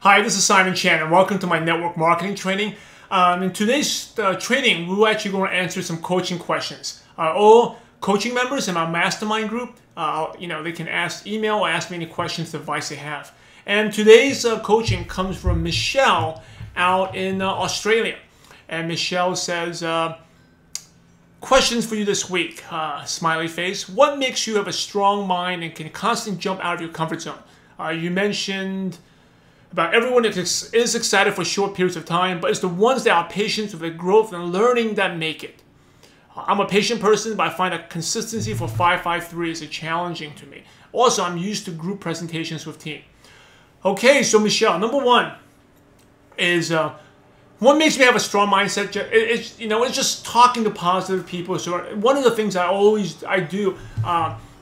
Hi, this is Simon Chan and welcome to my network marketing training. In today's training, we're actually going to answer some coaching questions. All coaching members in my mastermind group, they can email or ask me any questions, the advice they have. And today's coaching comes from Michelle out in Australia. And Michelle says, questions for you this week, smiley face. What makes you have a strong mind and can constantly jump out of your comfort zone? You mentioned about everyone is excited for short periods of time, but it's the ones that are patient with the growth and learning that make it. I'm a patient person, but I find that consistency for 553 is challenging to me. Also, I'm used to group presentations with team. Okay, so Michelle, number one is what makes me have a strong mindset. It's just talking to positive people. So one of the things I do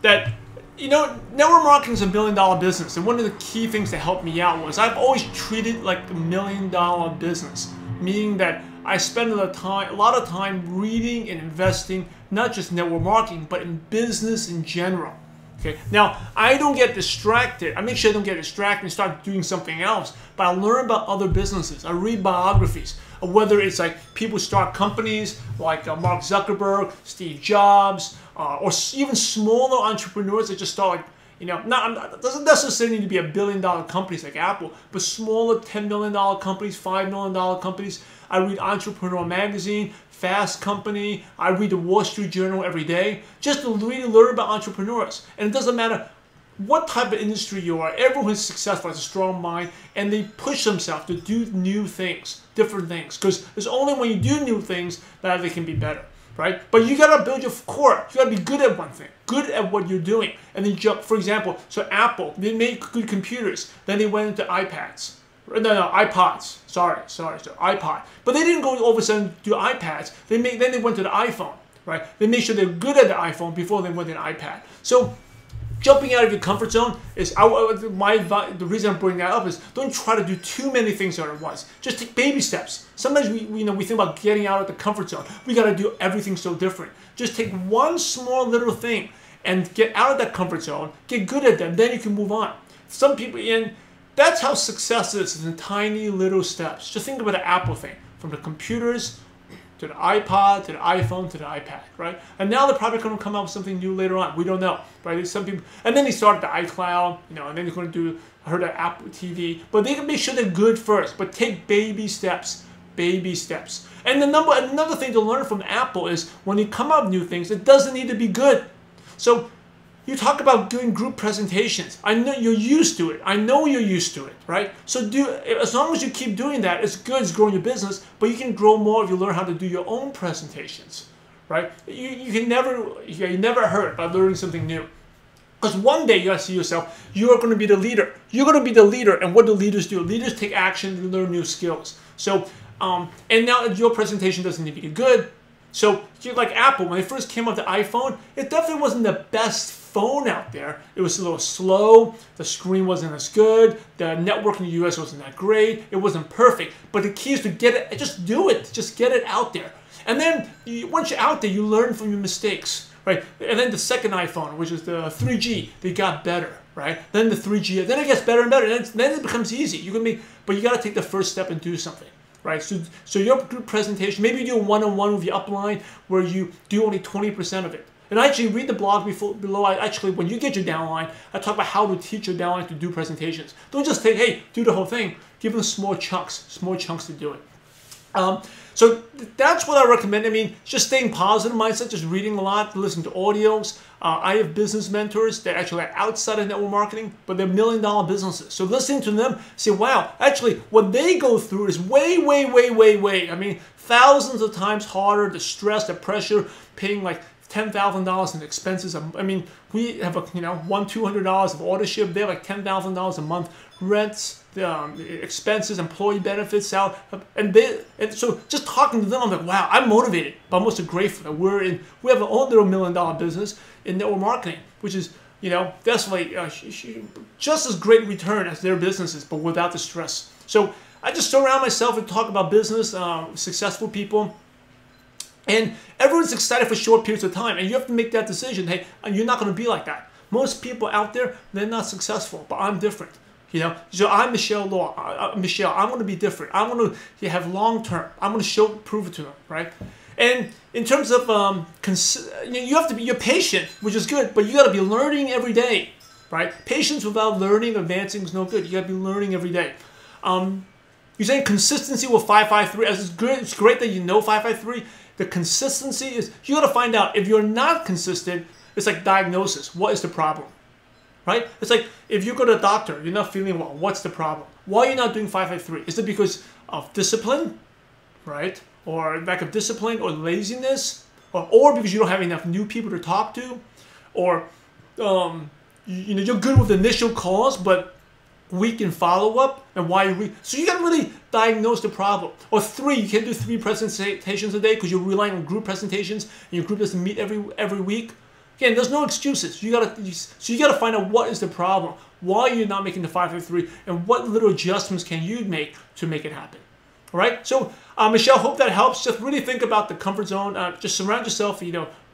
that. Network marketing is $1 million business, and one of the key things that helped me out was I've always treated like $1 million business, meaning that I spend a lot of time reading and investing, not just network marketing, but in business in general. Okay. Now, I don't get distracted. I make sure I don't get distracted and start doing something else, but I learn about other businesses. I read biographies, whether it's like people start companies like Mark Zuckerberg, Steve Jobs, or even smaller entrepreneurs that just start it doesn't necessarily need to be $1 billion companies like Apple, but smaller $10 million companies, $5 million companies. I read Entrepreneur Magazine, Fast Company. I read the Wall Street Journal every day just to really learn about entrepreneurs. And it doesn't matter what type of industry you are. Everyone who's successful has a strong mind, and they push themselves to do new things, different things. Because it's only when you do new things that they can be better, right? But you gotta build your core. You gotta be good at one thing, good at what you're doing, and then jump. For example, so Apple, they made good computers. Then they went into iPads. No, iPods. Sorry, so iPod. But they didn't go all of a sudden do iPads. Then they went to the iPhone, right? They made sure they're good at the iPhone before they went to the iPad. So jumping out of your comfort zone is the reason I'm bringing that up is don't try to do too many things all at once. Just take baby steps. Sometimes we think about getting out of the comfort zone. We got to do everything so different. Just take one small little thing and get out of that comfort zone. Get good at them. Then you can move on. Some people that's how success is in tiny little steps. Just think about the Apple thing, from the computers to the iPod, to the iPhone, to the iPad, right? And now they're probably going to come out with something new later on. We don't know, right? There's some people, and then they started the iCloud, and then they're going to do, I heard of Apple TV, but they can make sure they're good first, but take baby steps, baby steps. And another thing to learn from Apple is when you come up with new things, it doesn't need to be good. So you talk about doing group presentations. I know you're used to it. I know you're used to it, right? So as long as you keep doing that, it's good, it's growing your business, but you can grow more if you learn how to do your own presentations, right? You never hurt by learning something new. Because one day you gotta see yourself, you're gonna be the leader. You're gonna be the leader, and what do leaders do? Leaders take action and learn new skills. So, and now your presentation doesn't need to be good. So, like Apple, when they first came out with the iPhone, it definitely wasn't the best phone out there. It was a little slow, the screen wasn't as good, the network in the US wasn't that great, it wasn't perfect. But the key is to get it, just do it, just get it out there. And then, once you're out there, you learn from your mistakes, right? And then the second iPhone, which is the 3G, they got better, right? Then the 3G, then it gets better and better, and then it becomes easy. But you gotta take the first step and do something. Right, so your group presentation, maybe you do a one-on-one with your upline where you do only 20% of it. And I actually read the blog below. When you get your downline, I talk about how to teach your downline to do presentations. Don't just say, hey, do the whole thing. Give them small chunks to do it. So that's what I recommend. I mean, just staying positive mindset, just reading a lot, listening to audios. I have business mentors that actually are outside of network marketing, but they're $1 million businesses. So listening to them, say, wow, actually what they go through is way, I mean, thousands of times harder, the stress, the pressure, paying like $10,000 in expenses. I mean, we have $200 of authorship. They have like $10,000 a month, rents, expenses, employee benefits, salary, and so just talking to them, I'm like, wow, I'm motivated, but I'm also grateful that we have our own little $1 million business in network marketing, which is definitely just as great return as their businesses, but without the stress. So I just surround myself and talk about business, successful people. And everyone's excited for short periods of time, and you have to make that decision. Hey, you're not going to be like that. Most people out there, they're not successful, but I'm different. So I'm Michelle Luo. Michelle, I'm going to be different. I'm going to have long term. I'm going to prove it to them, right? And in terms of you have to be patient, which is good, but you got to be learning every day, right? Patience without learning, advancing is no good. You got to be learning every day. You're saying consistency with 553. As it's great that you know 553. The consistency is you got to find out if you're not consistent. It's like diagnosis. What is the problem? Right? It's like if you go to a doctor, you're not feeling well. What's the problem? Why are you not doing 553? Is it because of discipline, right? Or lack of discipline, or laziness, or because you don't have enough new people to talk to, or you're good with the initial calls, but weak in follow-up, and why you're weak. So you got to really diagnose the problem. Or 3, you can't do 3 presentations a day because you're relying on group presentations, and your group doesn't meet every week. Again, there's no excuses. So you gotta find out what is the problem, why you're not making the 553, and what little adjustments can you make to make it happen. All right. So Michelle, hope that helps. Just really think about the comfort zone. Just surround yourself.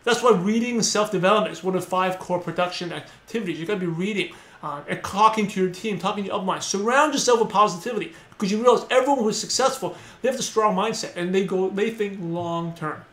That's why reading and self-development is one of the 5 core production activities. You gotta be reading and talking to your team, talking to your upline. Surround yourself with positivity, because you realize everyone who's successful, they have the strong mindset, and they think long term.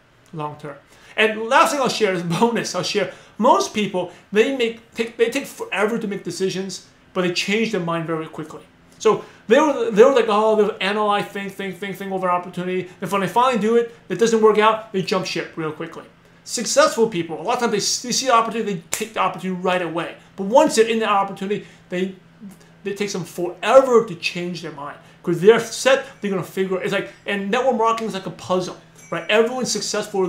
And last thing I'll share is a bonus. I'll share most people, they take forever to make decisions, but they change their mind very quickly. So they were like, oh, they'll analyze, think over opportunity. And when they finally do it, it doesn't work out, they jump ship real quickly. Successful people, a lot of times they see the opportunity, they take the opportunity right away. But once they're in the opportunity, it takes them forever to change their mind. Because they're set, they're gonna figure it. It's like, and network marketing is like a puzzle. Right? Everyone's successful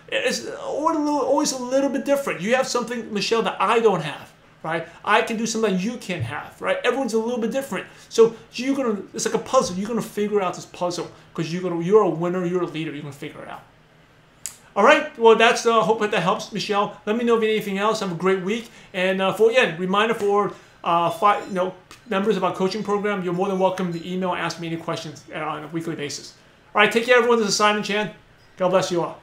it's always a little bit different. You have something, Michelle, that I don't have, right? I can do something you can't have, right? Everyone's a little bit different. So it's like a puzzle. You're gonna figure out this puzzle because you're a winner, you're a leader, you're gonna figure it out. All right, well, that's hope that helps, Michelle. Let me know if you need anything else. Have a great week. And reminder for members of our coaching program, you're more than welcome to email and ask me any questions on a weekly basis. All right, take care, everyone. This is Simon Chan. God bless you all.